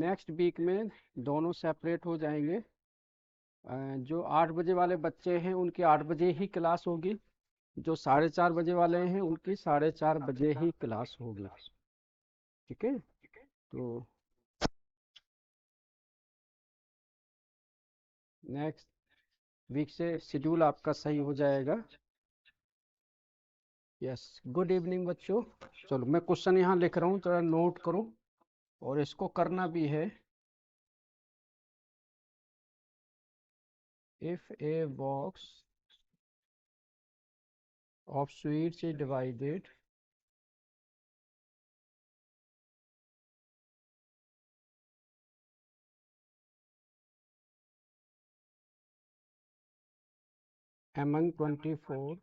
Next week में दोनों separate हो जाएंगे। जो 8 बजे वाले बच्चे हैं उनकी 8 बजे ही क्लास होगी, जो 4:30 बजे वाले हैं उनकी 4:30 बजे ही क्लास होगी। ठीक है, तो नेक्स्ट वीक से शेड्यूल आपका सही हो जाएगा। यस, गुड इवनिंग बच्चों। चलो मैं क्वेश्चन यहाँ लिख रहा हूँ, थोड़ा नोट करो और इसको करना भी है। If a box of sweets is divided among 24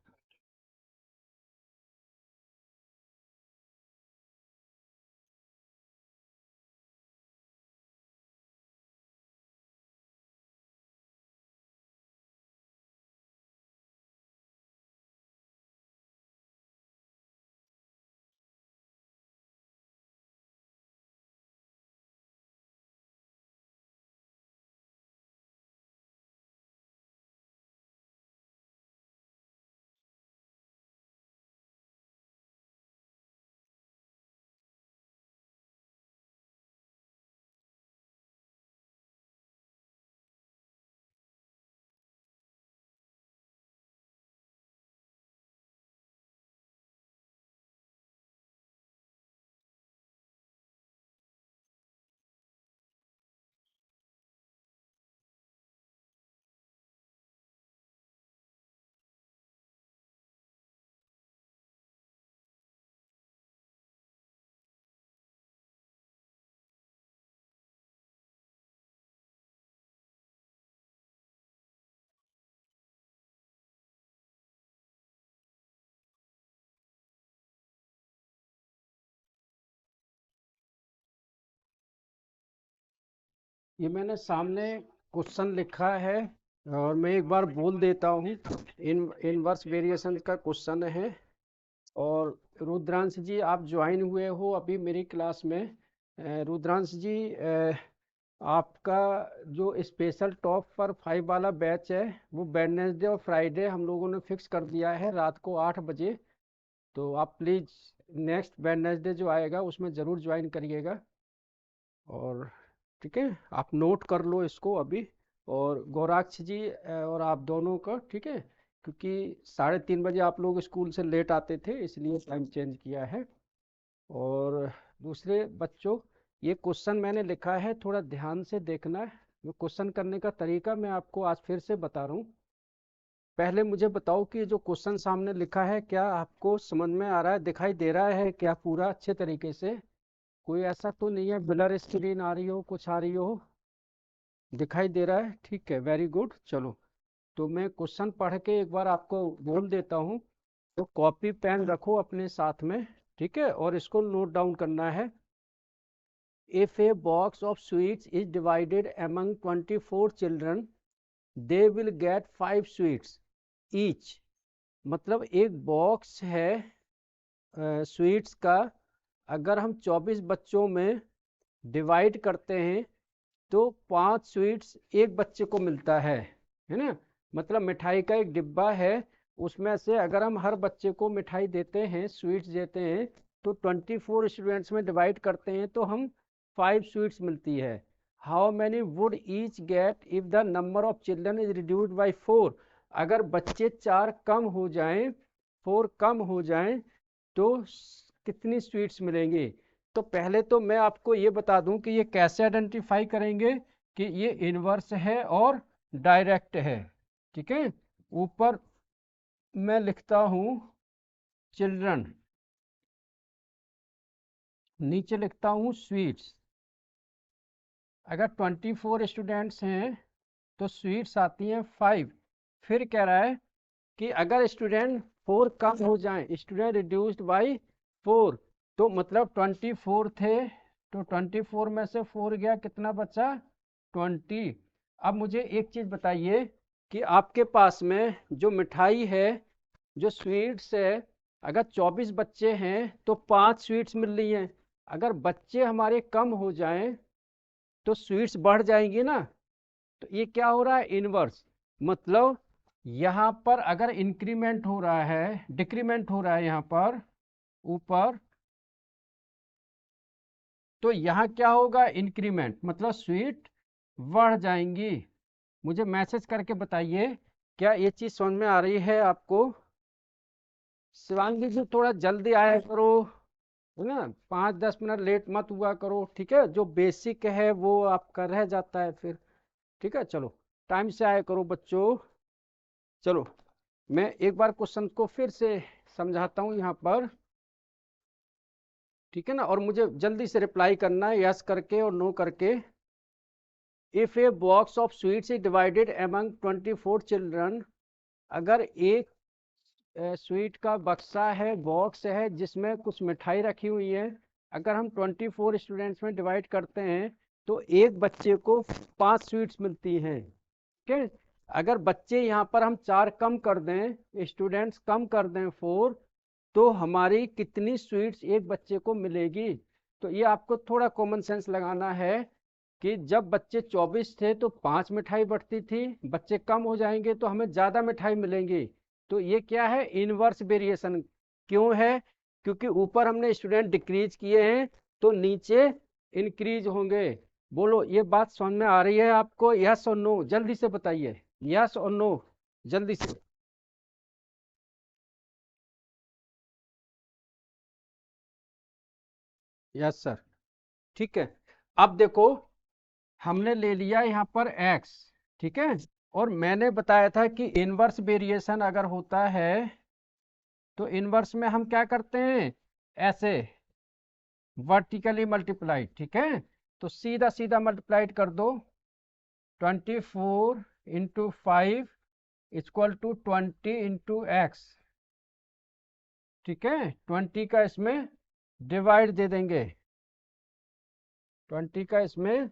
ये मैंने सामने क्वेश्चन लिखा है और मैं एक बार बोल देता हूँ। इनवर्स वेरिएशन का क्वेश्चन है। और रुद्रांश जी आप ज्वाइन हुए हो अभी मेरी क्लास में। रुद्रांश जी, आपका जो स्पेशल टॉप पर 5 वाला बैच है वो वेडनेसडे और फ्राइडे हम लोगों ने फिक्स कर दिया है रात को 8 बजे। तो आप प्लीज़ नेक्स्ट वेडनेसडे जो आएगा उसमें ज़रूर ज्वाइन करिएगा। और ठीक है, आप नोट कर लो इसको अभी। और गौराक्ष जी और आप दोनों का, ठीक है, क्योंकि 3:30 बजे आप लोग स्कूल से लेट आते थे इसलिए टाइम चेंज किया है। और दूसरे बच्चों, ये क्वेश्चन मैंने लिखा है, थोड़ा ध्यान से देखना है। वो क्वेश्चन करने का तरीका मैं आपको आज फिर से बता रहा हूँ। पहले मुझे बताओ कि जो क्वेश्चन सामने लिखा है क्या आपको समझ में आ रहा है, दिखाई दे रहा है क्या पूरा अच्छे तरीके से? कोई ऐसा तो नहीं है ब्लर स्क्रीन आ रही हो, कुछ आ रही हो? दिखाई दे रहा है, ठीक है, वेरी गुड। चलो, तो मैं क्वेश्चन पढ़ के एक बार आपको बोल देता हूँ। तो कॉपी पेन रखो अपने साथ में, ठीक है, और इसको नोट डाउन करना है। If a box of sweets is divided among 24 children, they will get 5 sweets each. मतलब एक बॉक्स है स्वीट्स का, अगर हम 24 बच्चों में डिवाइड करते हैं तो 5 स्वीट्स एक बच्चे को मिलता है ना। मतलब मिठाई का एक डिब्बा है, उसमें से अगर हम हर बच्चे को मिठाई देते हैं, स्वीट्स देते हैं, तो 24 स्टूडेंट्स में डिवाइड करते हैं तो हम 5 स्वीट्स मिलती है। How many would each get if the number of children is reduced by 4? अगर बच्चे 4 कम हो जाएं, 4 कम हो जाएं, तो कितनी स्वीट्स मिलेंगी? तो पहले तो मैं आपको ये बता दूं कि ये कैसे आइडेंटिफाई करेंगे कि ये इनवर्स है और डायरेक्ट है। ठीक है, ऊपर मैं लिखता हूं चिल्ड्रन, नीचे लिखता हूं स्वीट्स। अगर 24 स्टूडेंट्स हैं तो स्वीट्स आती हैं 5। फिर कह रहा है कि अगर स्टूडेंट 4 कम हो जाएं, स्टूडेंट रिड्यूस्ड बाई 4, तो मतलब 24 थे तो 24 में से 4 गया, कितना बचा? 20। अब मुझे एक चीज़ बताइए कि आपके पास में जो मिठाई है, जो स्वीट्स है, अगर 24 बच्चे हैं तो 5 स्वीट्स मिल रही हैं। अगर बच्चे हमारे कम हो जाएं तो स्वीट्स बढ़ जाएंगी ना। तो ये क्या हो रहा है, इनवर्स। मतलब यहाँ पर अगर इंक्रीमेंट हो रहा है, डिक्रीमेंट हो रहा है यहाँ पर ऊपर, तो यहाँ क्या होगा, इंक्रीमेंट, मतलब स्वीट बढ़ जाएंगी। मुझे मैसेज करके बताइए, क्या ये चीज़ समझ में आ रही है आपको। शिवांगी जी थोड़ा जल्दी आया करो, है ना, 5-10 मिनट लेट मत हुआ करो, ठीक है। जो बेसिक है वो आपका रह जाता है फिर, ठीक है। चलो टाइम से आया करो बच्चों। चलो मैं एक बार क्वेश्चन को फिर से समझाता हूँ यहाँ पर, ठीक है ना, और मुझे जल्दी से रिप्लाई करना है यस करके और नो करके। If a box of sweets is divided among 24 children, अगर एक स्वीट का बक्सा है, बॉक्स है, जिसमें कुछ मिठाई रखी हुई है, अगर हम 24 स्टूडेंट्स में डिवाइड करते हैं तो एक बच्चे को 5 स्वीट्स मिलती हैं, ठीक है। अगर बच्चे यहाँ पर हम 4 कम कर दें, स्टूडेंट्स कम कर दें 4, तो हमारी कितनी स्वीट्स एक बच्चे को मिलेगी। तो ये आपको थोड़ा कॉमन सेंस लगाना है कि जब बच्चे 24 थे तो 5 मिठाई बढ़ती थी, बच्चे कम हो जाएंगे तो हमें ज़्यादा मिठाई मिलेंगी। तो ये क्या है, इनवर्स वेरिएशन। क्यों है, क्योंकि ऊपर हमने स्टूडेंट डिक्रीज किए हैं तो नीचे इंक्रीज होंगे। बोलो ये बात समझ में आ रही है आपको, यस और नो, जल्दी से बताइए, यस और नो, जल्दी से। यस सर, ठीक है। अब देखो, हमने ले लिया यहाँ पर x, ठीक है, और मैंने बताया था कि इनवर्स वेरिएशन अगर होता है तो इनवर्स में हम क्या करते हैं, ऐसे वर्टिकली मल्टीप्लाई, ठीक है। तो सीधा सीधा मल्टीप्लाइड कर दो, 24 × 5 इक्वल टू 20 × x, ठीक है। 20 का इसमें डिवाइड दे देंगे, 20 का इसमें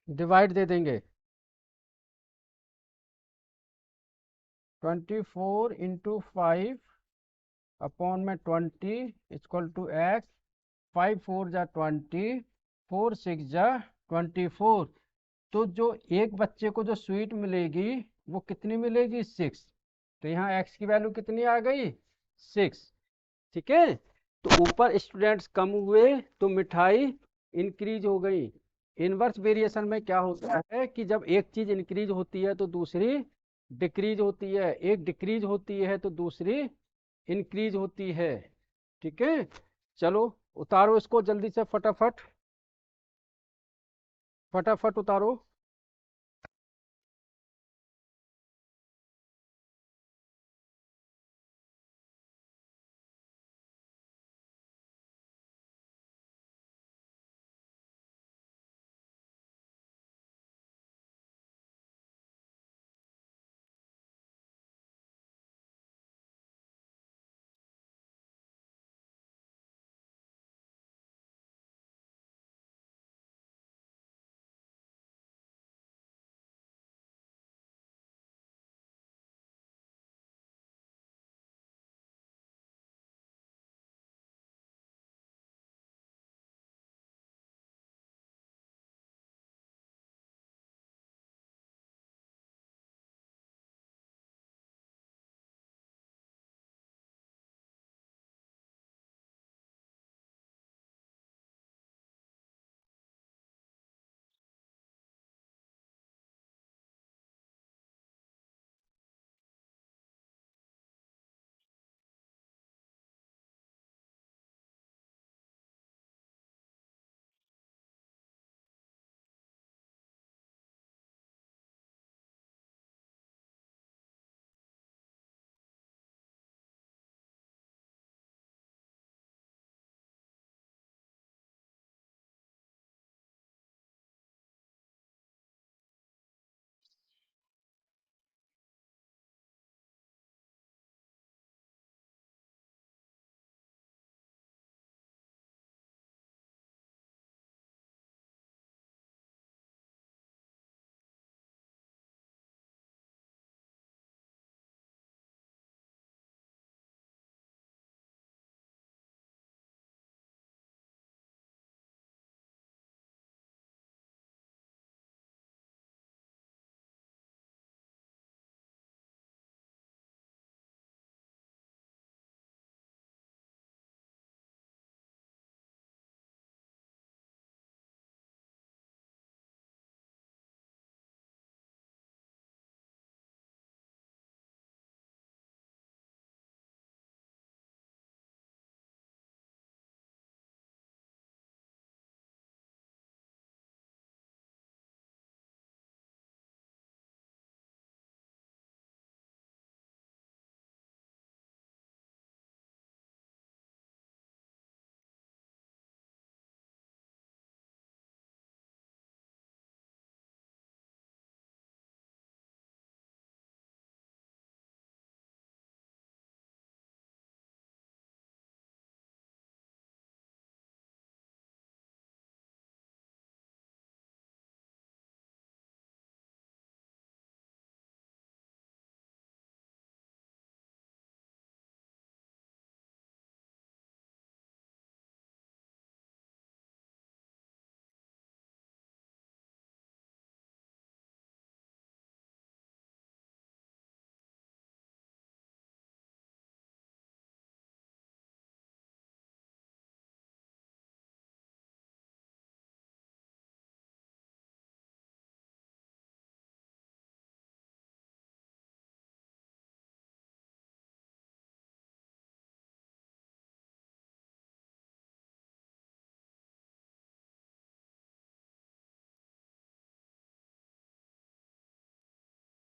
डिवाइड दे देंगे, 24 × 5 अपॉन में 20 इक्वल टू x, 5 × 4 = 20, 4 × 6 = 24। तो जो एक बच्चे को जो स्वीट मिलेगी वो कितनी मिलेगी, 6। तो यहाँ x की वैल्यू कितनी आ गई, 6, ठीक है। तो ऊपर स्टूडेंट्स कम हुए तो मिठाई इंक्रीज हो गई। इनवर्स वेरिएशन में क्या होता है कि जब एक चीज इंक्रीज होती है तो दूसरी डिक्रीज होती है, एक डिक्रीज होती है तो दूसरी इंक्रीज होती है, ठीक है। चलो उतारो इसको जल्दी से, फटाफट फटाफट उतारो।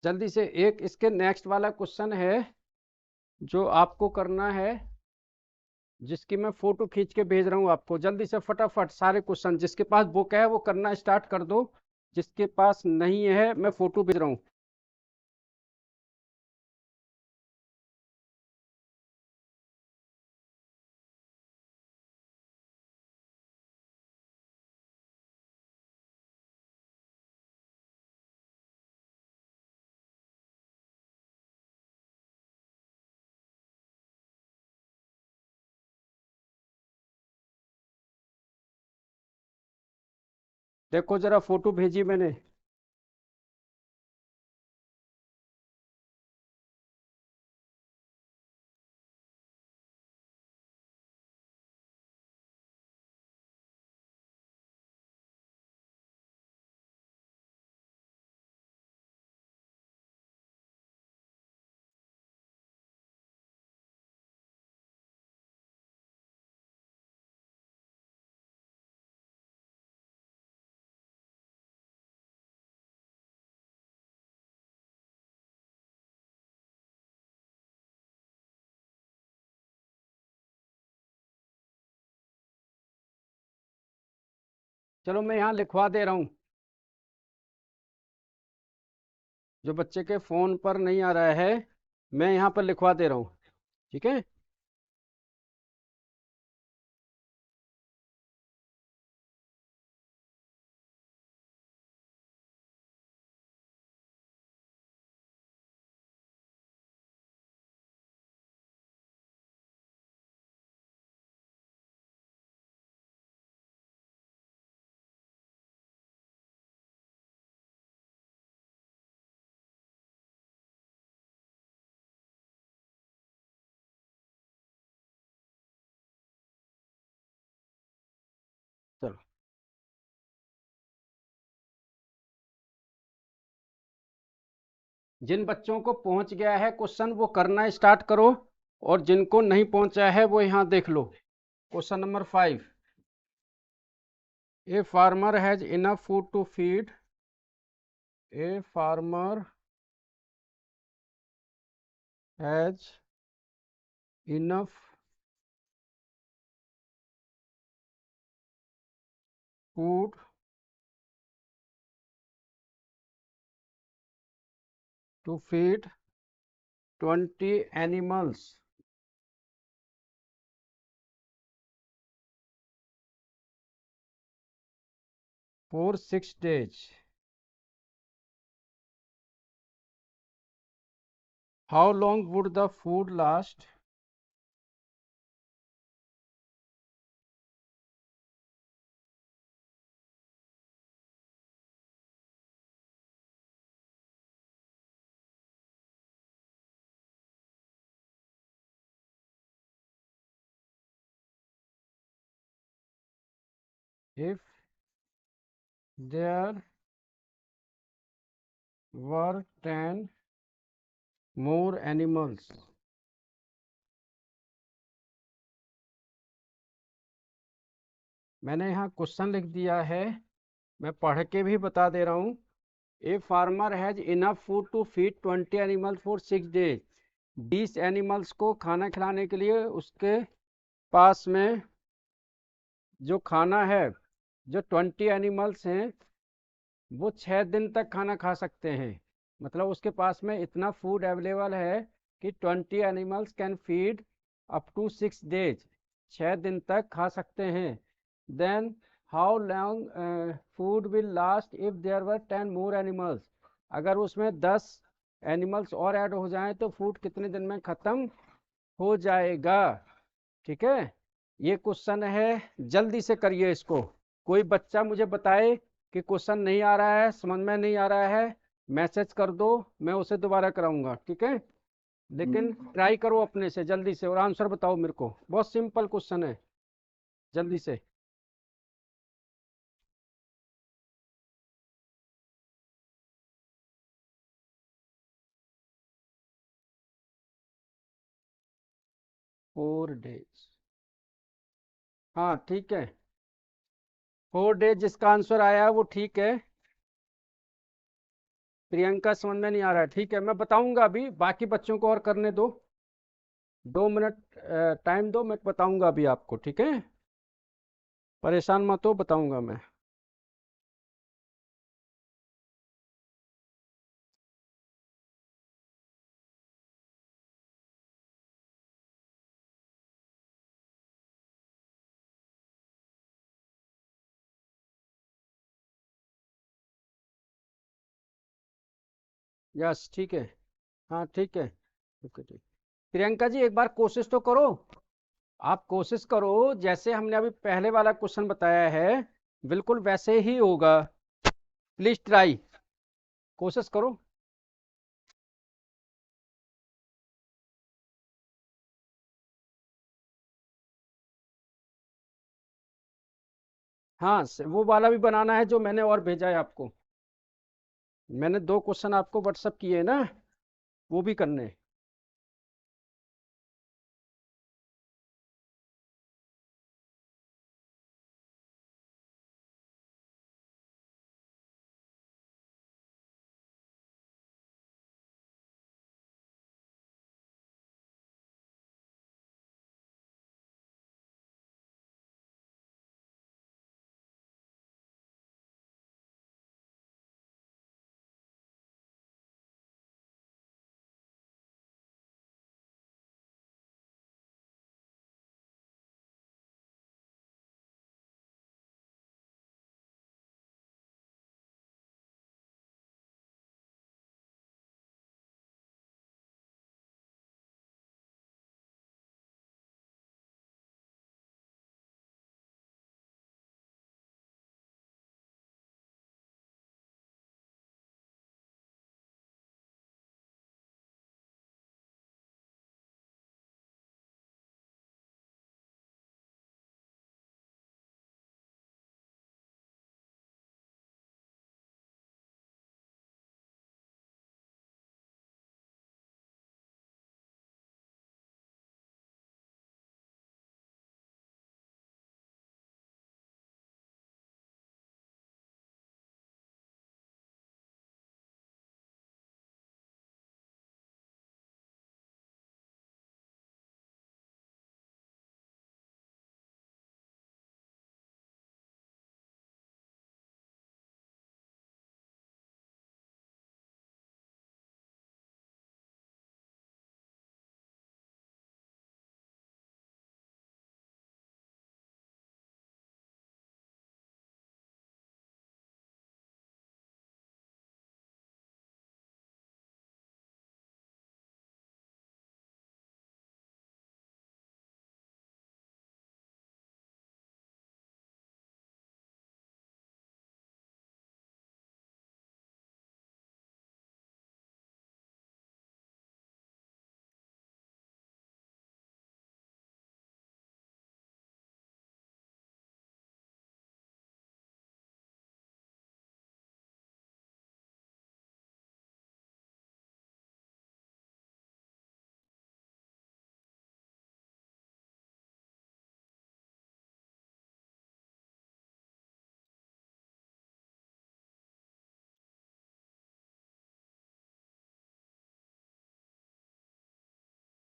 जल्दी से। एक इसके नेक्स्ट वाला क्वेश्चन है जो आपको करना है, जिसकी मैं फोटो खींच के भेज रहा हूँ आपको। जल्दी से फटाफट सारे क्वेश्चन, जिसके पास बुक है वो करना स्टार्ट कर दो, जिसके पास नहीं है मैं फोटो भेज रहा हूँ। देखो जरा फोटो भेजी मैंने। चलो मैं यहाँ लिखवा दे रहा हूँ, जो बच्चे के फोन पर नहीं आ रहा है मैं यहाँ पर लिखवा दे रहा हूँ, ठीक है। चलो, जिन बच्चों को पहुंच गया है क्वेश्चन वो करना स्टार्ट करो, और जिनको नहीं पहुंचा है वो यहाँ देख लो। Question number 5। A farmer has enough food to feed, a farmer has enough food to feed 20 animals for 6 days. How long would the food last if there were 10 more animals? मैंने यहाँ क्वेश्चन लिख दिया है, मैं पढ़ के भी बता दे रहा हूँ। A farmer has enough food to feed 20 animals for 6 days. 20 animals को खाना खिलाने के लिए उसके पास में जो खाना है, जो 20 एनिमल्स हैं वो 6 दिन तक खाना खा सकते हैं। मतलब उसके पास में इतना फूड अवेलेबल है कि 20 animals can feed up to 6 days. 6 दिन तक खा सकते हैं। Then how long food will last if there were 10 more animals. अगर उसमें 10 एनिमल्स और ऐड हो जाएं तो फूड कितने दिन में ख़त्म हो जाएगा। ठीक है, ये क्वेश्चन है, जल्दी से करिए इसको। कोई बच्चा मुझे बताए कि क्वेश्चन नहीं आ रहा है, समझ में नहीं आ रहा है, मैसेज कर दो, मैं उसे दोबारा कराऊंगा, ठीक है। लेकिन ट्राई करो अपने से जल्दी से, और आंसर बताओ मेरे को। बहुत सिंपल क्वेश्चन है, जल्दी से। 4 डेज, हाँ ठीक है। 4 डेज जिसका आंसर आया वो ठीक है। प्रियंका समझ में नहीं आ रहा है, ठीक है मैं बताऊंगा, अभी बाकी बच्चों को और करने दो, 2 मिनट टाइम दो, मैं बताऊंगा अभी आपको, ठीक है, परेशान मत हो, बताऊंगा मैं। यस ठीक है। हाँ ठीक है, ओके ठीक। प्रियंका जी एक बार कोशिश तो करो, आप कोशिश करो, जैसे हमने अभी पहले वाला क्वेश्चन बताया है बिल्कुल वैसे ही होगा, प्लीज ट्राई, कोशिश करो। हाँ वो वाला भी बनाना है जो मैंने और भेजा है आपको, मैंने 2 क्वेश्चन आपको व्हाट्सअप किए हैं ना, वो भी करने हैं।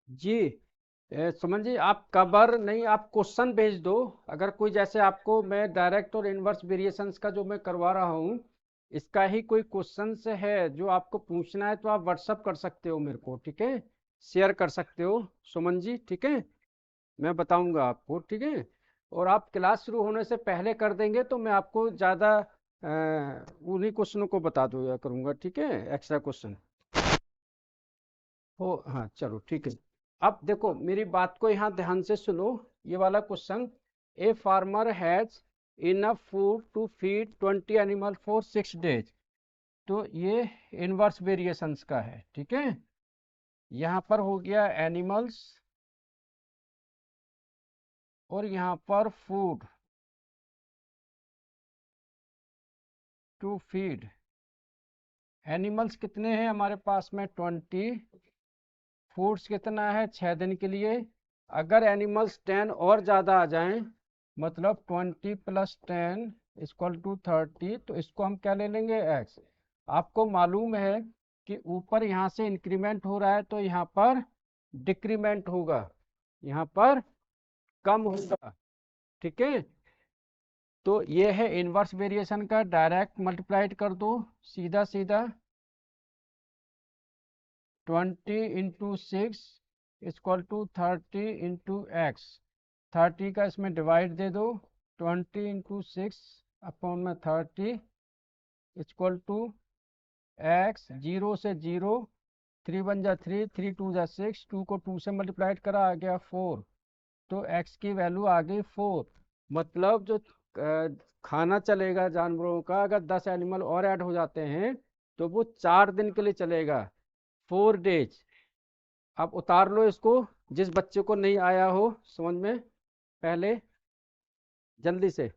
जी सुमन जी आप कवर नहीं, आप क्वेश्चन भेज दो, अगर कोई जैसे आपको मैं डायरेक्ट और इनवर्स वेरिएशंस का जो मैं करवा रहा हूँ इसका ही कोई क्वेश्चन है जो आपको पूछना है तो आप व्हाट्सअप कर सकते हो मेरे को, ठीक है, शेयर कर सकते हो सुमन जी, ठीक है, मैं बताऊंगा आपको, ठीक है, और आप क्लास शुरू होने से पहले कर देंगे तो मैं आपको ज़्यादा उन्हीं क्वेश्चनों को बता दूंगा करूंगा, ठीक है, एक्स्ट्रा क्वेश्चन हो, हाँ चलो ठीक है। अब देखो मेरी बात को यहाँ ध्यान से सुनो, ये वाला question, a farmer has enough food to feed 20 animal for 6 days, तो ये इनवर्स वेरिएशंस का है, ठीक है, यहाँ पर हो गया एनिमल्स और यहाँ पर फूड टू फीड, एनिमल्स कितने हैं हमारे पास में 20, फूड्स कितना है 6 दिन के लिए, अगर एनिमल्स 10 और ज़्यादा आ जाएं, मतलब 20 + 10 = 30, तो इसको हम क्या ले लेंगे एक्स, आपको मालूम है कि ऊपर यहाँ से इंक्रीमेंट हो रहा है तो यहाँ पर डिक्रीमेंट होगा, यहाँ पर कम होगा। ठीक है, तो ये है इनवर्स वेरिएशन का, डायरेक्ट मल्टीप्लाइड कर दो सीधा सीधा। 20 into 6 equal to 30 into x. 30 का इसमें डिवाइड दे दो, 20 इंटू 6 अपॉन में 30 इक्वल टू एक्स। 0 से 0, 3 1 जा 3, 3 2 जा 6, 2 को 2 से मल्टीप्लाइड करा, आ गया 4। तो x की वैल्यू आ गई 4। मतलब जो खाना चलेगा जानवरों का, अगर 10 एनिमल और ऐड हो जाते हैं तो वो 4 दिन के लिए चलेगा, 4 डेज। अब उतार लो इसको, जिस बच्चे को नहीं आया हो समझ में, पहले जल्दी से।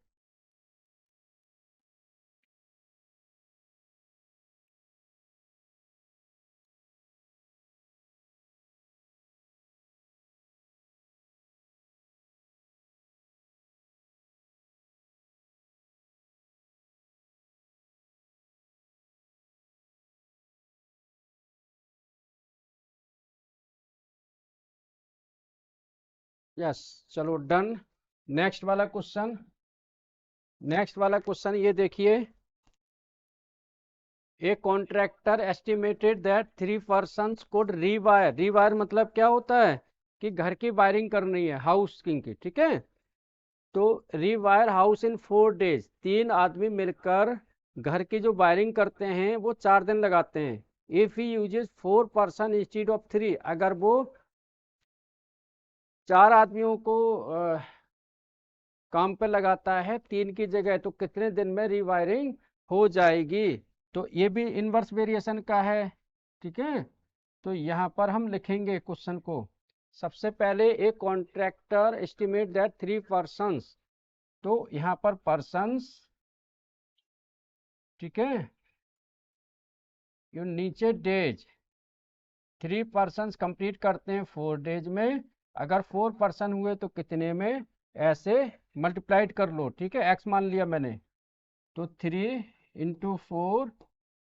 यस, चलो डन। नेक्स्ट वाला क्वेश्चन, नेक्स्ट वाला क्वेश्चन ये देखिए। A contractor estimated that 3 persons could रीवायर। रीवायर मतलब क्या होता है कि घर की वायरिंग करनी है, हाउस की, ठीक है। तो रीवायर हाउस इन 4 डेज, 3 आदमी मिलकर घर की जो वायरिंग करते हैं वो 4 दिन लगाते हैं। If he uses 4 person instead of 3, अगर वो 4 आदमियों को काम पे लगाता है 3 की जगह, तो कितने दिन में रीवायरिंग हो जाएगी। तो ये भी इनवर्स वेरिएशन का है, ठीक है। तो यहाँ पर हम लिखेंगे क्वेश्चन को। सबसे पहले एक कॉन्ट्रैक्टर एस्टिमेट दैट 3 पर्सन्स, तो यहाँ पर पर्सन्स, ठीक है। ये नीचे डेज, 3 पर्सन्स कंप्लीट करते हैं 4 डेज में। अगर 4 पर्सन हुए तो कितने में, ऐसे मल्टीप्लाइड कर लो, ठीक है। एक्स मान लिया मैंने, तो 3 into 4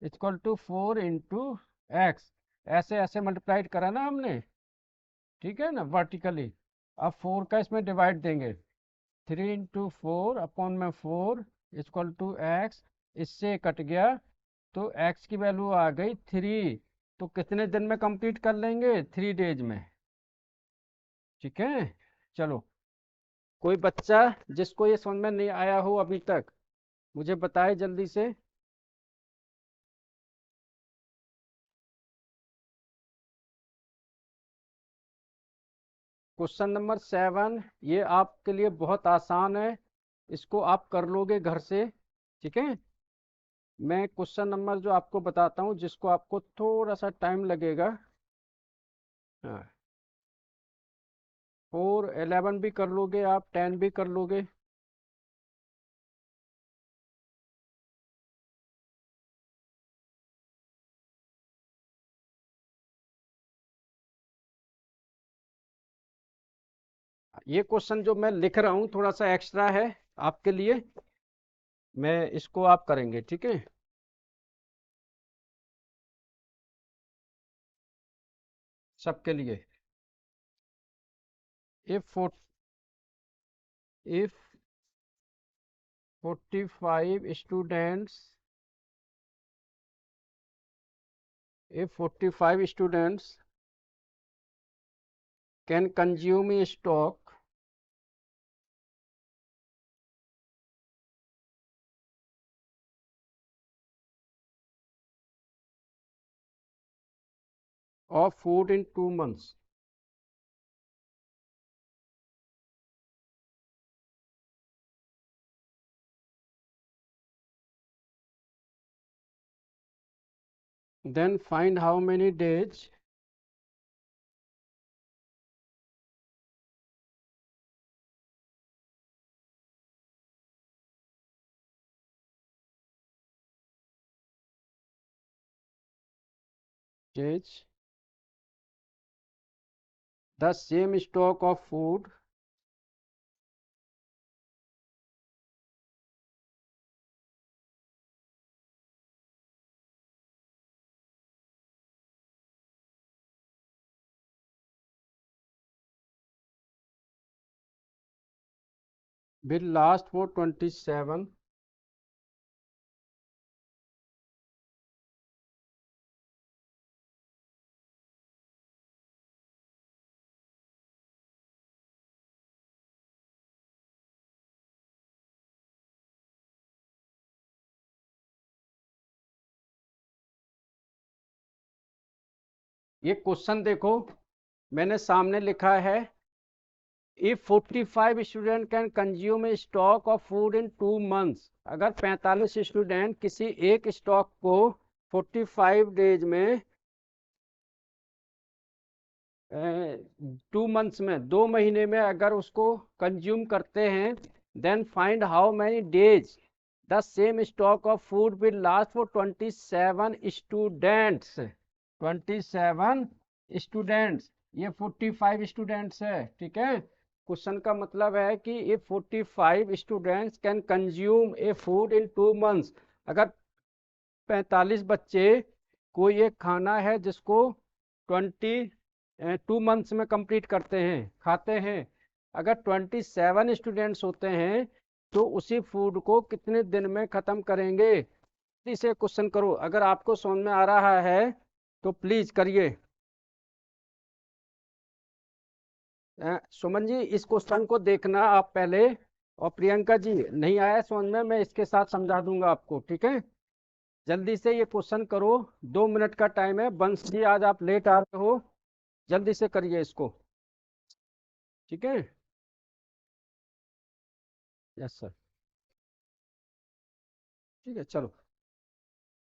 equal to 4 into x. ऐसे ऐसे मल्टीप्लाइड करा ना हमने, ठीक है ना, वर्टिकली। अब 4 का इसमें डिवाइड देंगे, 3 इंटू 4 अपॉन में 4 इक्वल टू एक्स। इससे कट गया तो एक्स की वैल्यू आ गई 3। तो कितने दिन में कंप्लीट कर लेंगे, 3 डेज में, ठीक है। चलो, कोई बच्चा जिसको ये समझ में नहीं आया हो अभी तक, मुझे बताए जल्दी से। क्वेश्चन नंबर 7, ये आपके लिए बहुत आसान है, इसको आप कर लोगे घर से, ठीक है। मैं क्वेश्चन नंबर जो आपको बताता हूँ, जिसको आपको थोड़ा सा टाइम लगेगा। हाँ, 4 11 भी कर लोगे आप, 10 भी कर लोगे। ये क्वेश्चन जो मैं लिख रहा हूँ थोड़ा सा एक्स्ट्रा है आपके लिए, मैं इसको आप करेंगे, ठीक है। सबके लिए। If if 45 students, if 45 students can consume a stock of food in 2 months, then find how many days the same stock of food will last for 27 ये क्वेश्चन देखो, मैंने सामने लिखा है, if 45 student can consume a stock of food in 2 months, अगर 45 student किसी एक stock को 45 डेज में 2 मंथ्स में 2 महीने में अगर उसको कंज्यूम करते हैं, then find how many days the same stock of food will last for 27 students. 27 students, ये 45 स्टूडेंट्स है, ठीक है। क्वेश्चन का मतलब है कि if 45 students can consume a food in 2 months, अगर 45 बच्चे कोई एक खाना है जिसको 2 मंथ्स में कंप्लीट करते हैं, खाते हैं, अगर 27 स्टूडेंट्स होते हैं तो उसी फूड को कितने दिन में ख़त्म करेंगे। इसे क्वेश्चन करो, अगर आपको समझ में आ रहा है तो प्लीज करिए। सुमन जी, इस क्वेश्चन को देखना आप पहले, और प्रियंका जी, नहीं आया समझ में, मैं इसके साथ समझा दूंगा आपको, ठीक है। जल्दी से ये क्वेश्चन करो, 2 मिनट का टाइम है। बंस जी, आज आप लेट आ रहे हो, जल्दी से करिए इसको, ठीक है। Yes sir. ठीक है, चलो,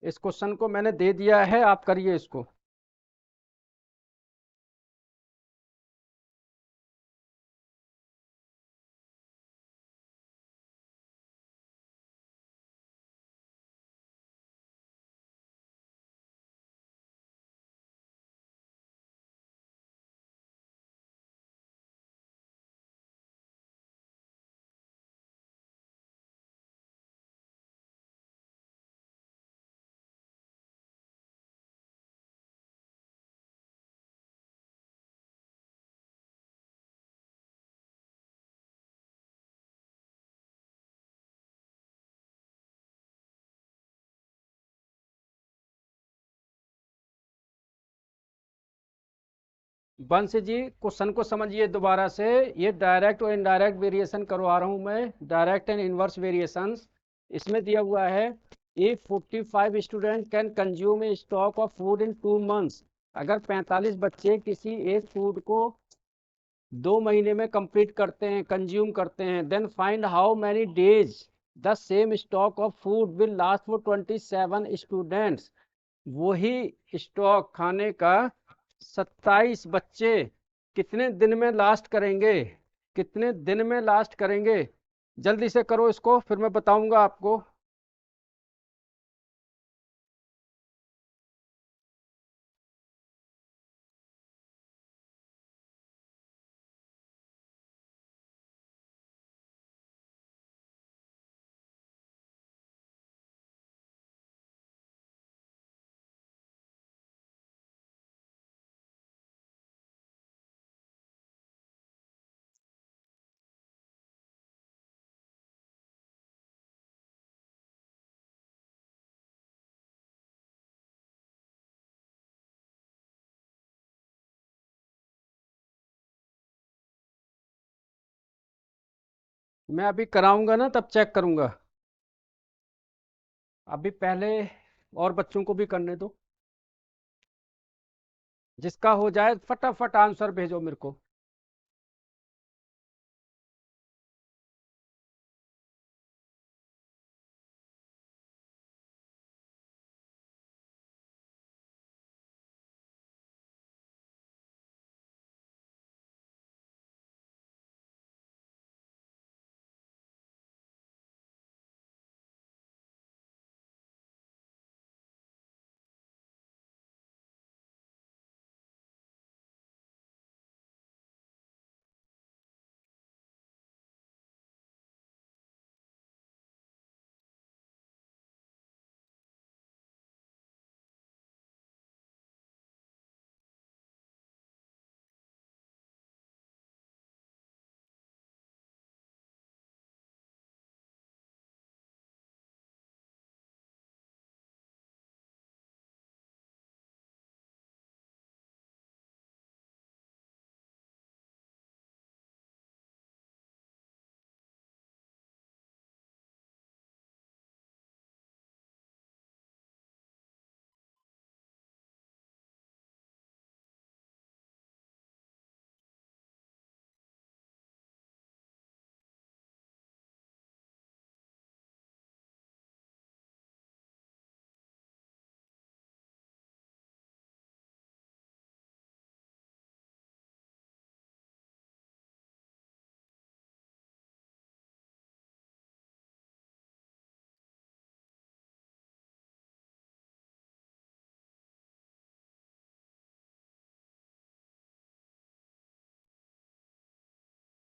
इस क्वेश्चन को मैंने दे दिया है, आप करिए इसको। बंस जी, क्वेश्चन को समझिए दोबारा से। ये डायरेक्ट और इनडायरेक्ट वेरिएशन करवा रहा हूँ मैं, डायरेक्ट एंड इनवर्स वेरिएशंस। इसमें दिया हुआ है, if 45 student can consume a stock of food in 2 months, अगर 45 बच्चे किसी एक फूड को 2 महीने में कंप्लीट करते हैं, कंज्यूम करते हैं, then find how many days the same stock of food will last for 27 students. वही स्टॉक खाने का 27 बच्चे कितने दिन में लास्ट करेंगे, कितने दिन में लास्ट करेंगे। जल्दी से करो इसको, फिर मैं बताऊंगा आपको। मैं अभी कराऊंगा ना, तब चेक करूंगा। अभी पहले और बच्चों को भी करने दो, जिसका हो जाए फटाफट आंसर भेजो मेरे को।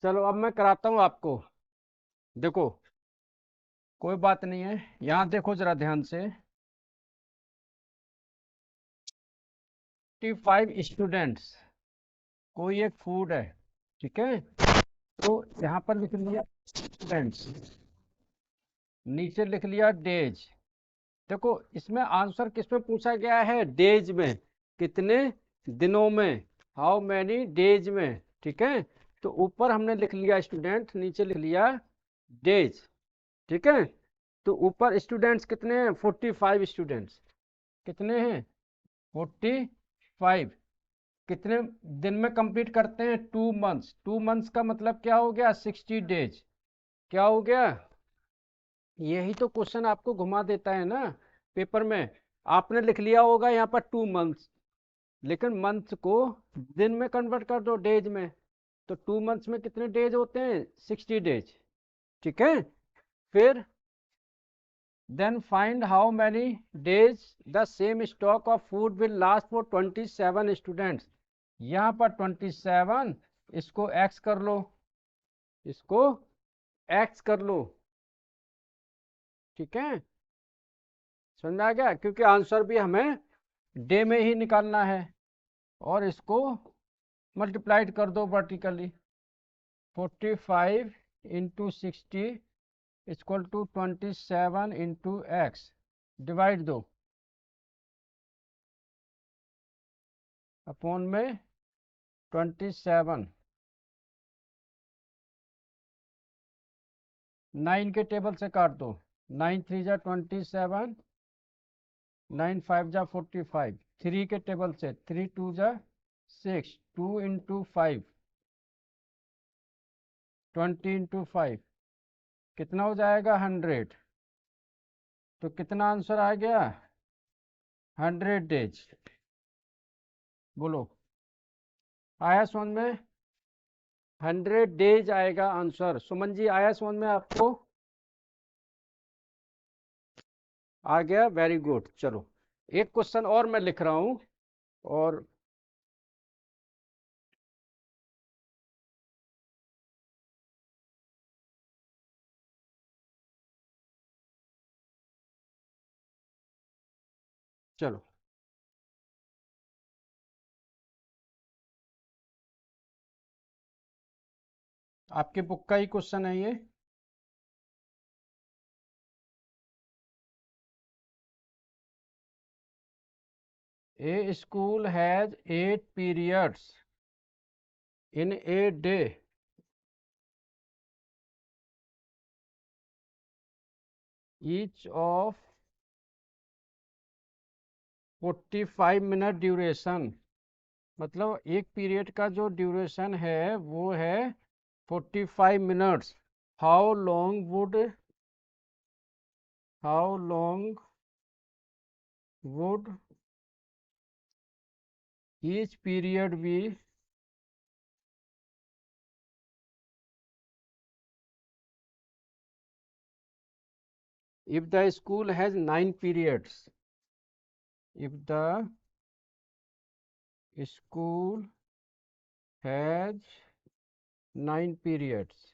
चलो अब मैं कराता हूँ आपको। देखो, कोई बात नहीं है, यहाँ देखो जरा ध्यान से। 55 स्टूडेंट्स, कोई एक फूड है, ठीक है। तो यहाँ पर लिख लिया स्टूडेंट्स, नीचे लिख लिया डेज। देखो इसमें आंसर किस में पूछा गया है, डेज में, कितने दिनों में, हाउ मैनी डेज में, ठीक है। तो ऊपर हमने लिख लिया स्टूडेंट, नीचे लिख लिया डेज, ठीक है। तो ऊपर स्टूडेंट्स कितने हैं, 45 स्टूडेंट्स, कितने हैं, 45। कितने दिन में कंप्लीट करते हैं, 2 मंथ्स। 2 मंथ्स का मतलब क्या हो गया, 60 डेज। क्या हो गया, यही तो क्वेश्चन आपको घुमा देता है ना पेपर में। आपने लिख लिया होगा यहाँ पर 2 मंथ्स, लेकिन मंथ्स को दिन में कन्वर्ट कर दो डेज में। तो 2 मंथ्स में कितने डेज होते हैं, 60 डेज, ठीक है। फिर then find how many days the same stock of food will last for 27 students. यहाँ पर 27, इसको एक्स कर लो, इसको एक्स कर लो, ठीक है। समझ में आ गया, क्योंकि आंसर भी हमें डे में ही निकालना है। और इसको मल्टीप्लाइड कर दो vertically, 45 into 60 equal to 27 into x, divide दो अपॉन में 27। 9 के टेबल से काट दो, 9 3 जा 27, 9 5 जा 45। 3 के टेबल से 3 2 जा 6, 2 इंटू 5, 20 इंटू 5, कितना हो जाएगा, 100। तो कितना आंसर आ गया, 100 डेज। बोलो, आया समझ में, 100 डेज आएगा आंसर। सुमन जी आया समझ में आपको, आ गया, वेरी गुड। चलो एक क्वेश्चन और मैं लिख रहा हूं, और चलो आपके बुक का ही क्वेश्चन है ये। A school has 8 periods in a day, each of 45 minute duration. मतलब एक पीरियड का जो ड्यूरेशन है वो है 45 minutes. How long would how long would each period be if the school has 9 periods? If the school has 9 periods,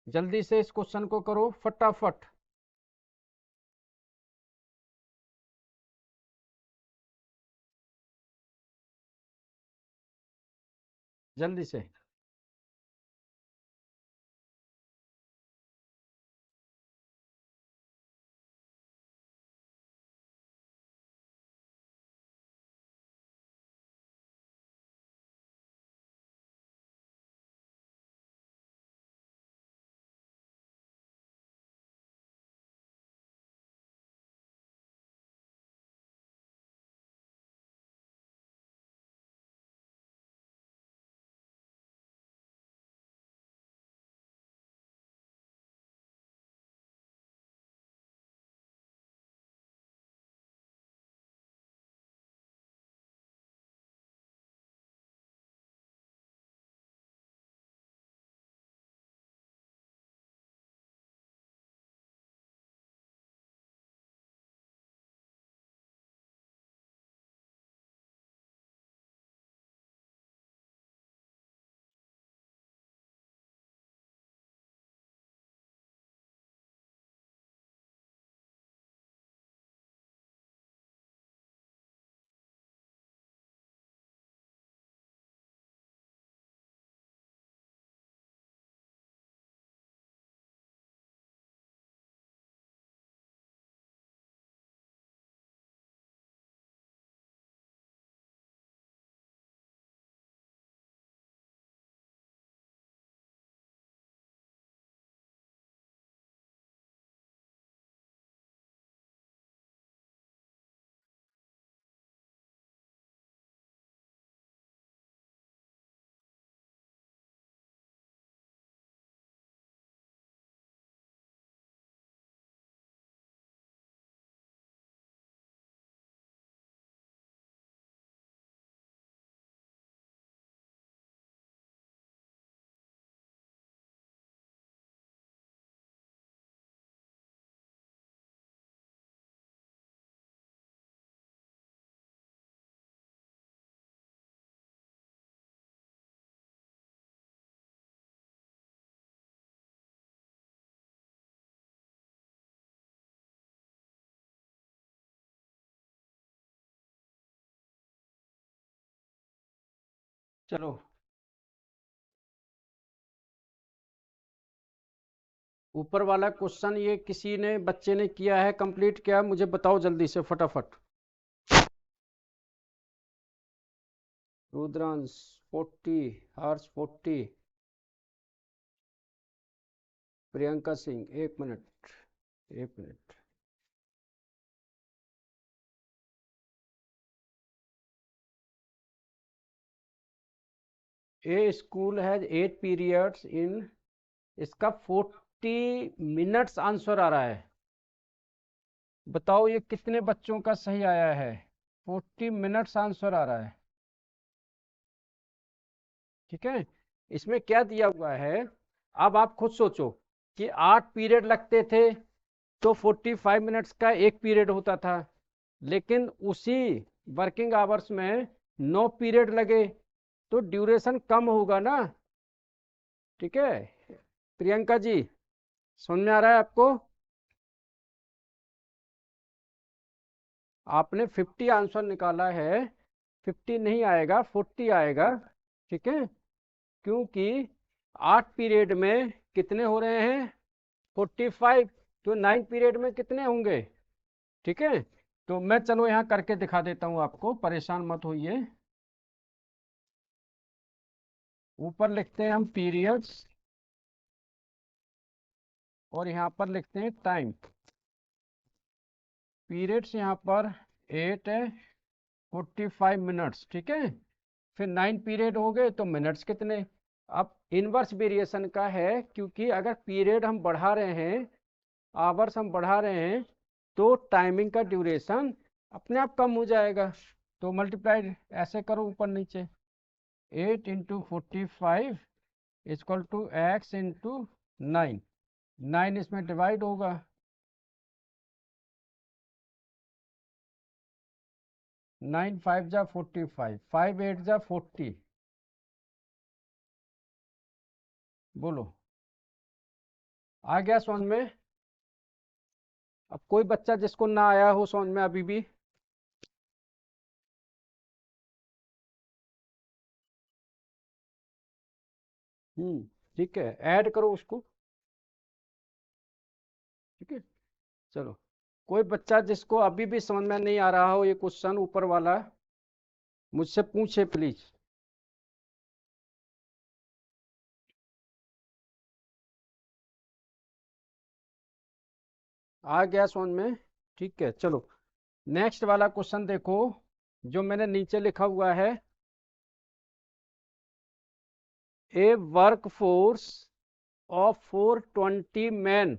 जल्दी से इस क्वेश्चन को करो फटाफट, जल्दी से। चलो, ऊपर वाला क्वेश्चन ये किसी ने बच्चे ने किया है, कंप्लीट किया, मुझे बताओ जल्दी से फटाफट। रुद्रांश 40, हर्ष 40, Priyanka Singh 1 minute, 1 minute. A school has 8 periods इन, इसका 40 मिनट्स आंसर आ रहा है। बताओ ये कितने बच्चों का सही आया है? 40 मिनट्स आंसर आ रहा है। ठीक है, इसमें क्या दिया हुआ है, अब आप खुद सोचो कि 8 पीरियड लगते थे तो 45 मिनट्स का एक पीरियड होता था, लेकिन उसी वर्किंग आवर्स में 9 पीरियड लगे तो ड्यूरेशन कम होगा ना। ठीक है प्रियंका जी, समझ में आ रहा है आपको? आपने 50 आंसर निकाला है, 50 नहीं आएगा, 40 आएगा। ठीक है, क्योंकि 8 पीरियड में कितने हो रहे हैं? 45, तो 9 पीरियड में कितने होंगे? ठीक है, तो मैं चलो यहाँ करके दिखा देता हूँ आपको, परेशान मत होइए। ऊपर लिखते हैं हम पीरियड्स और यहाँ पर लिखते हैं टाइम। पीरियड्स यहाँ पर 8 है, 45 मिनट्स। ठीक है, फिर 9 पीरियड हो गए तो मिनट्स कितने? अब इनवर्स वेरिएशन का है, क्योंकि अगर पीरियड हम बढ़ा रहे हैं, आवर्स हम बढ़ा रहे हैं, तो टाइमिंग का ड्यूरेशन अपने आप कम हो जाएगा। तो मल्टीप्लाइड ऐसे करो ऊपर नीचे, 8 × 45 इक्वल टू x इंटू 9, 9 इसमें डिवाइड होगा, 9 × 5 = 45, 5 × 8 = 40। बोलो, आ गया समझ में? अब कोई बच्चा जिसको ना आया हो समझ में अभी भी? ठीक है, ऐड करो उसको। ठीक है, चलो, कोई बच्चा जिसको अभी भी समझ में नहीं आ रहा हो ये क्वेश्चन ऊपर वाला, मुझसे पूछे प्लीज। आ गया समझ में? ठीक है, चलो नेक्स्ट वाला क्वेश्चन देखो, जो मैंने नीचे लिखा हुआ है। ए वर्क फोर्स ऑफ 420 मैन,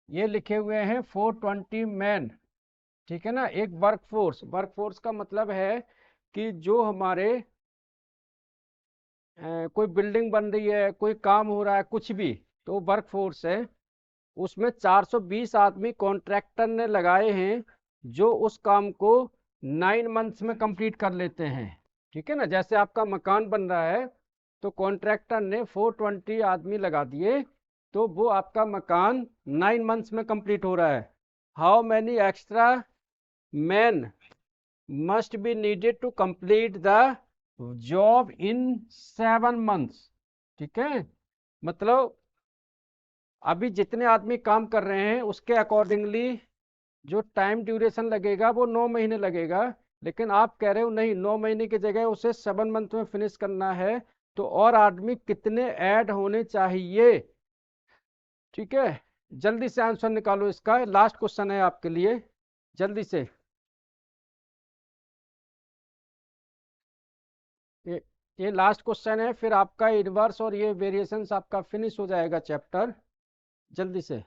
ये लिखे हुए हैं 420 मैन। ठीक है ना, एक वर्क फोर्स, वर्क फोर्स का मतलब है कि जो हमारे कोई बिल्डिंग बन रही है, कोई काम हो रहा है, कुछ भी, तो वर्क फोर्स है। उसमें 420 आदमी कॉन्ट्रैक्टर ने लगाए हैं, जो उस काम को 9 मंथ्स में कंप्लीट कर लेते हैं। ठीक है ना, जैसे आपका मकान बन रहा है तो कॉन्ट्रैक्टर ने 420 आदमी लगा दिए, तो वो आपका मकान 9 मंथ्स में कंप्लीट हो रहा है। How many extra man must be needed to complete the job in 7 months? ठीक है, मतलब अभी जितने आदमी काम कर रहे हैं उसके अकॉर्डिंगली जो टाइम ड्यूरेशन लगेगा वो 9 महीने लगेगा, लेकिन आप कह रहे हो नहीं, 9 महीने की जगह उसे 7 मंथ में फिनिश करना है, तो और आदमी कितने ऐड होने चाहिए? ठीक है, जल्दी से आंसर निकालो इसका, लास्ट क्वेश्चन है आपके लिए, जल्दी से। ये ये लास्ट क्वेश्चन है, फिर आपका इनवर्स और ये वेरिएशंस आपका फिनिश हो जाएगा चैप्टर, जल्दी से।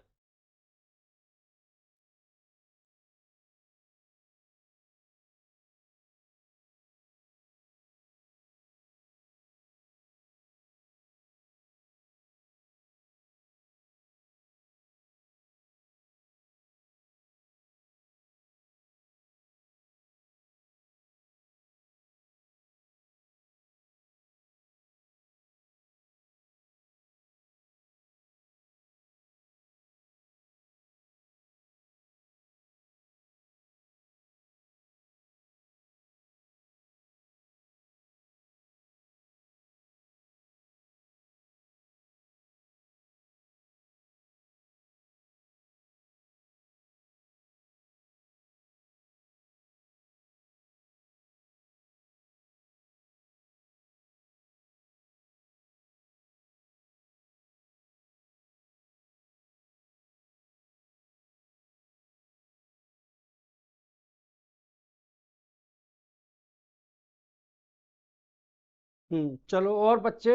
चलो और बच्चे,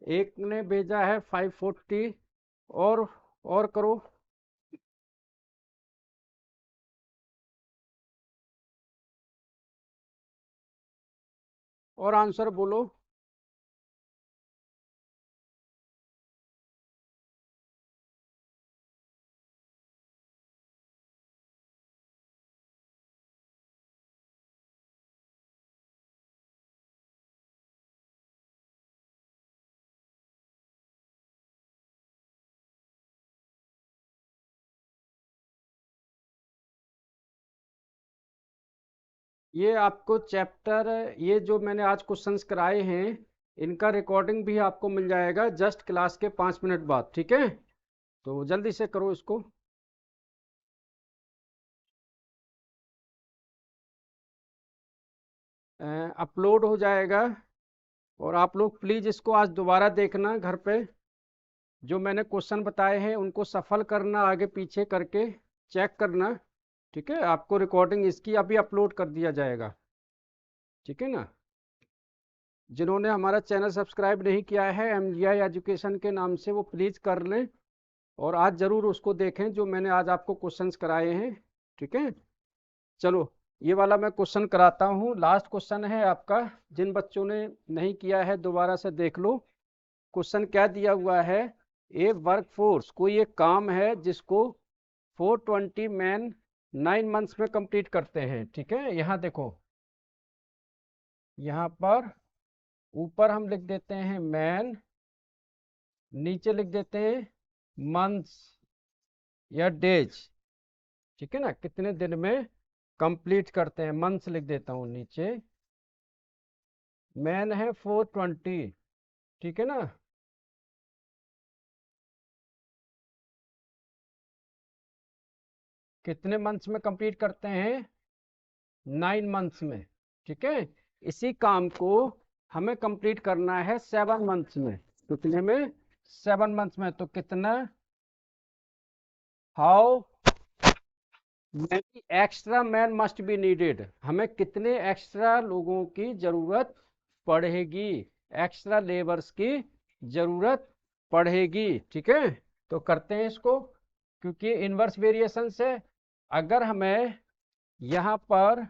एक ने भेजा है 540, और करो। और आंसर बोलो। ये आपको चैप्टर, ये जो मैंने आज क्वेश्चंस कराए हैं, इनका रिकॉर्डिंग भी आपको मिल जाएगा जस्ट क्लास के 5 मिनट बाद, ठीक है? तो जल्दी से करो इसको। अपलोड हो जाएगा। और आप लोग प्लीज़ इसको आज दोबारा देखना घर पे। जो मैंने क्वेश्चन बताए हैं उनको सफल करना, आगे पीछे करके चेक करना। ठीक है, आपको रिकॉर्डिंग इसकी अभी अपलोड कर दिया जाएगा। ठीक है ना? जिन्होंने हमारा चैनल सब्सक्राइब नहीं किया है MGI एजुकेशन के नाम से, वो प्लीज़ कर लें और आज ज़रूर उसको देखें जो मैंने आज आपको क्वेश्चंस कराए हैं। ठीक है, चलो ये वाला मैं क्वेश्चन कराता हूँ। लास्ट क्वेश्चन है आपका। जिन बच्चों ने नहीं किया है दोबारा से देख लो। क्वेश्चन क्या दिया हुआ है? ए वर्क फोर्स, कोई एक काम है जिसको 420 मैन 9 मंथ्स में कंप्लीट करते हैं। ठीक है, यहाँ देखो, यहाँ पर ऊपर हम लिख देते हैं मैन, नीचे लिख देते हैं मंथ्स या डेज। ठीक है ना, कितने दिन में कंप्लीट करते हैं, मंथ्स लिख देता हूँ नीचे। मैन है 420, ठीक है ना? कितने मंथ्स में कंप्लीट करते हैं? 9 मंथ्स में। ठीक है, इसी काम को हमें कंप्लीट करना है 7 मंथ्स में। कितने में? 7 मंथ्स में। तो कितना, how many extra man must be needed, हमें कितने एक्स्ट्रा लोगों की जरूरत पड़ेगी, एक्स्ट्रा लेबर्स की जरूरत पड़ेगी। ठीक है, तो करते हैं इसको। क्योंकि इनवर्स वेरिएशन से अगर हमें यहाँ पर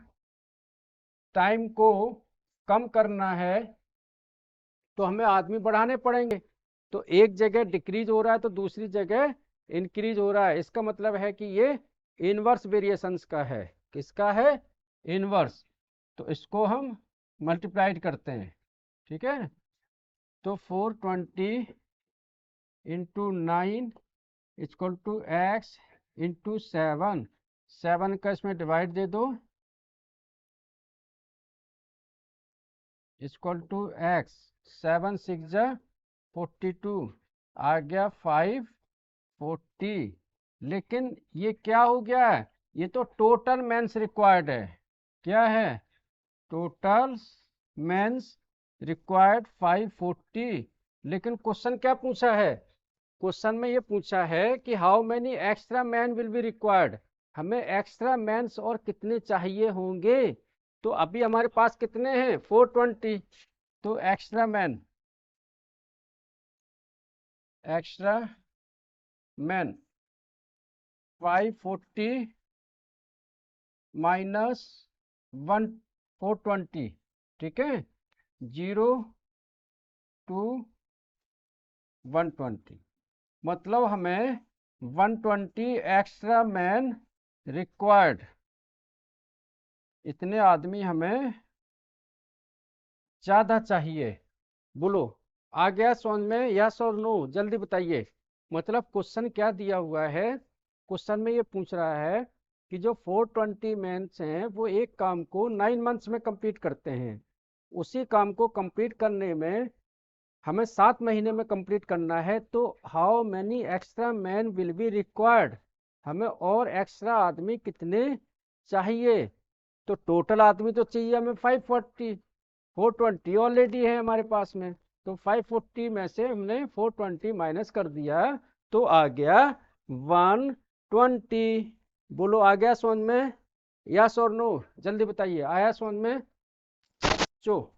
टाइम को कम करना है तो हमें आदमी बढ़ाने पड़ेंगे। तो एक जगह डिक्रीज हो रहा है तो दूसरी जगह इंक्रीज हो रहा है। इसका मतलब है कि ये इनवर्स वेरिएशंस का है। किसका है? इनवर्स। तो इसको हम मल्टीप्लाइड करते हैं। ठीक है, तो 420 into 9 equal to x into 7। 7 का इसमें डिवाइड दे दो, इक्वल टू एक्स। 7 6 जा 42, आ गया 540। लेकिन ये क्या हो गया है? ये तो टोटल मेंस रिक्वायर्ड है। क्या है? Total mens required 540। लेकिन क्वेश्चन क्या पूछा है? क्वेश्चन में ये पूछा है कि how many extra man will be required, हमें एक्स्ट्रा मैन्स और कितने चाहिए होंगे। तो अभी हमारे पास कितने हैं? 420। तो एक्स्ट्रा मैन 540 माइनस 420। ठीक है, 0 टू 120, मतलब हमें 120 एक्स्ट्रा मैन रिक्वायर्ड। इतने आदमी हमें ज़्यादा चाहिए। बोलो, आ गया समझ में? यस और नो, जल्दी बताइए। मतलब क्वेश्चन क्या दिया हुआ है? क्वेश्चन में ये पूछ रहा है कि जो 420 मैन्स हैं वो एक काम को 9 मंथ्स में कंप्लीट करते हैं। उसी काम को कंप्लीट करने में हमें 7 महीने में कंप्लीट करना है। तो how many extra man will be required, हमें और एक्स्ट्रा आदमी कितने चाहिए। तो टोटल आदमी तो चाहिए हमें 540, 420 ऑलरेडी है हमारे पास में। तो 540 में से हमने 420 माइनस कर दिया तो आ गया 120। बोलो, आ गया समझ में? यस और नो, जल्दी बताइए, आया समझ में? चो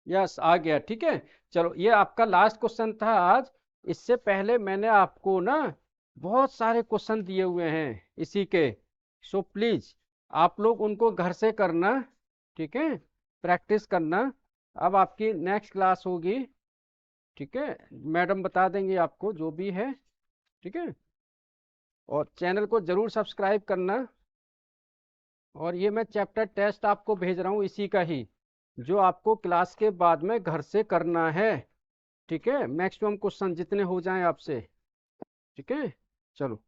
यस आ गया, ठीक है। चलो ये आपका लास्ट क्वेश्चन था आज। इससे पहले मैंने आपको ना बहुत सारे क्वेश्चन दिए हुए हैं इसी के। सो प्लीज आप लोग उनको घर से करना, ठीक है, प्रैक्टिस करना। अब आपकी नेक्स्ट क्लास होगी, ठीक है, मैडम बता देंगे आपको जो भी है, ठीक है। और चैनल को जरूर सब्सक्राइब करना। और ये मैं चैप्टर टेस्ट आपको भेज रहा हूँ इसी का ही, जो आपको क्लास के बाद में घर से करना है, ठीक है। मैक्सिमम क्वेश्चन जितने हो जाएं आपसे, ठीक है। चलो।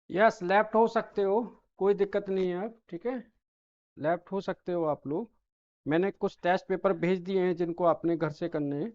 यस लेफ्ट हो सकते हो, कोई दिक्कत नहीं है, अब ठीक है। लेफ्ट हो सकते हो आप लोग। मैंने कुछ टेस्ट पेपर भेज दिए हैं जिनको आपने घर से करने हैं।